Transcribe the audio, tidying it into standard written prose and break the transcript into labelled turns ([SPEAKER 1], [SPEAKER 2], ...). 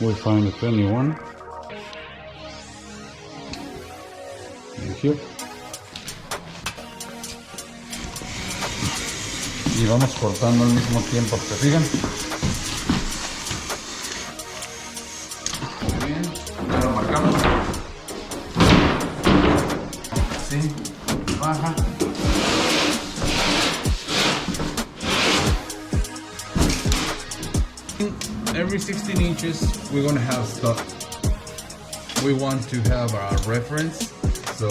[SPEAKER 1] we find the 21. Thank you. Y vamos cortando al mismo tiempo, ¿se fijan? Muy bien, ya lo marcamos. Así, baja. Every 16 inches we're going to have stuff. We want to have our reference, so